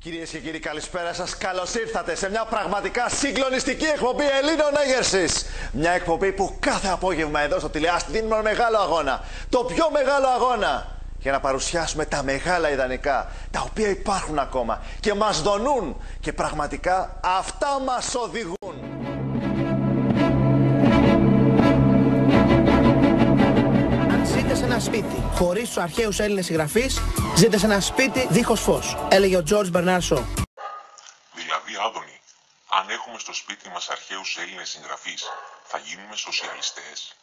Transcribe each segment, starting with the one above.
Κυρίες και κύριοι, καλησπέρα σας. Καλώς ήρθατε σε μια πραγματικά συγκλονιστική εκπομπή Ελλήνων Έγερσης. Μια εκπομπή που κάθε απόγευμα εδώ στο τηλεάστη δίνουμε ένα μεγάλο αγώνα. Το πιο μεγάλο αγώνα. Για να παρουσιάσουμε τα μεγάλα ιδανικά, τα οποία υπάρχουν ακόμα και μας δονούν. Και πραγματικά αυτά μας οδηγούν. Αν ζείτε σε ένα σπίτι χωρίς τους αρχαίους Έλληνες συγγραφείς, ζείτε σε ένα σπίτι δίχως φως, έλεγε ο George Bernard Shaw. Δηλαδή, Άδωνη, αν έχουμε στο σπίτι μας αρχαίους Έλληνες συγγραφείς, θα γίνουμε σοσιαλιστές.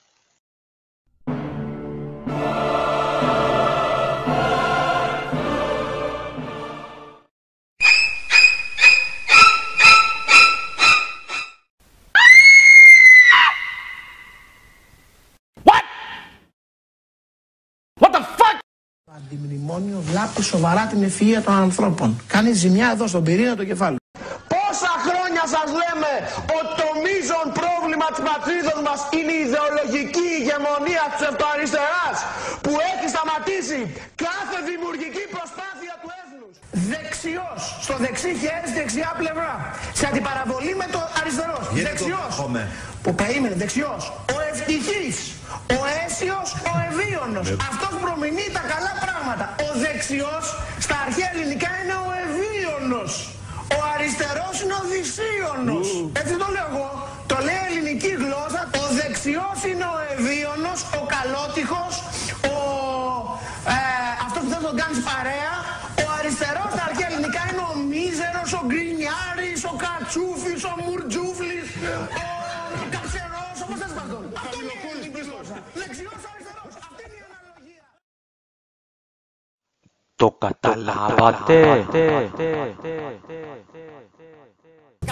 Το αντιμνημόνιο βλάπτει σοβαρά την ευφυΐα των ανθρώπων. Κάνει ζημιά εδώ στον πυρήνα του κεφάλου. Πόσα χρόνια σας λέμε ότι το μείζον πρόβλημα της πατρίδος μας είναι η ιδεολογική ηγεμονία της ψευτοαριστεράς που έχει σταματήσει κάθε δημιουργική προσπάθεια του έθνους. Δεξιός, στο δεξί χέρι, στη δεξιά πλευρά. Σε αντιπαραβολή με το αριστερός. Δεξιός. Που περίμενε, δεξιός. Ο ευτυχής. Ο αίσιος, ο ευίωνος. Αυτός προμηνεί τα καλά πράγματα. Ο δεξιός στα αρχαία ελληνικά είναι ο ευίωνος. Ο αριστερός είναι ο δυσίωνος. Έτσι το λέω εγώ. Το λέει ελληνική γλώσσα. Ο δεξιός είναι ο ευίωνος, ο καλότυχος, αυτός που θες να τον κάνεις παρέα. Ο αριστερός στα αρχαία ελληνικά είναι ο μίζερος, ο γκρινιάρης, ο κατσούφης, ο μουρτζούφλης, ο καψερός, όπως θες πας τον. Αυτό είναι η ελληνική γλώσσα. Δεξιός, αριστερός. Αυτή είναι η αναλογία. Το καταλάβατε.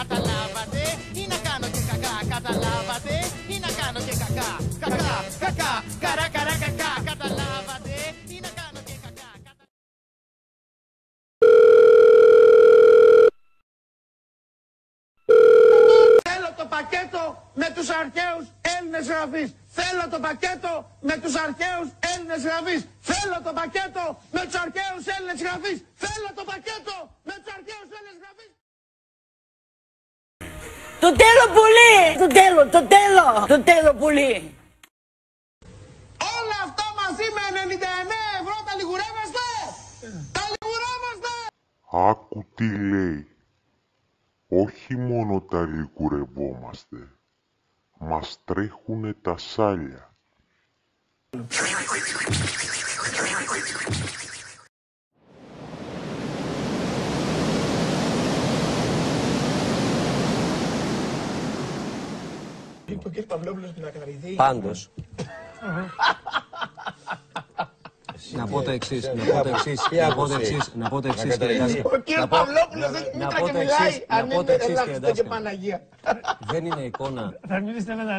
Καταλάβατε ή να κάνω και κακά. Καταλάβατε ή να κάνω και κακά. Κακά, κακά, καρά, καρά, κακά. Καταλάβατε ή να κάνω και κακά. Θέλω το πακέτο με τους αρχαίους Έλληνες συγγραφείς. Θέλω το πακέτο με τους αρχαίους Έλληνες συγγραφείς. Θέλω το πακέτο με τους αρχαίους Έλληνες συγγραφείς. Θέλω το πακέτο με τους αρχαίους Έλληνες συγγραφείς. Το τέλο πουλί! Το τέλο πουλί! Όλα αυτά μαζί με 99 ευρώ τα λιγουρεύεστε! Τα λιγουρεύεστε! Άκου τι λέει. Όχι μόνο τα λικουρευόμαστε. Μας τρέχουνε τα σάλια. Ο κ. Παυλόπουλος να καρυδεί. Πάντως. Να πω το εξής, κύριε δάσκαλε. Ο κ. Παυλόπουλος δεν είναι μήτρα και μιλάει. Αν είναι ελάχιστο και Παναγία. Δεν είναι εικόνα. Θα μιλήσετε με τα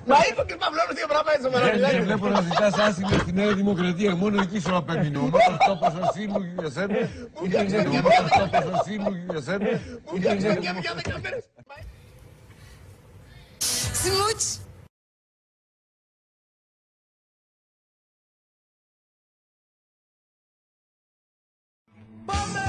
Μα είπε ο κ. Παυλόπουλος δύο πράγματα έτσι με να βλέπω να ζητάς άσυλο στη Νέα Δημοκρατία. Μόνο εκεί σου απέμεινε. Ο μόνος τόπος ασύλου για σένα. Μου φτιάξε και Ο μόνος τόπος ασύλου για σένα. Μου φτιάξε και μια 10 μέρες. Σμούτς. Πάμε!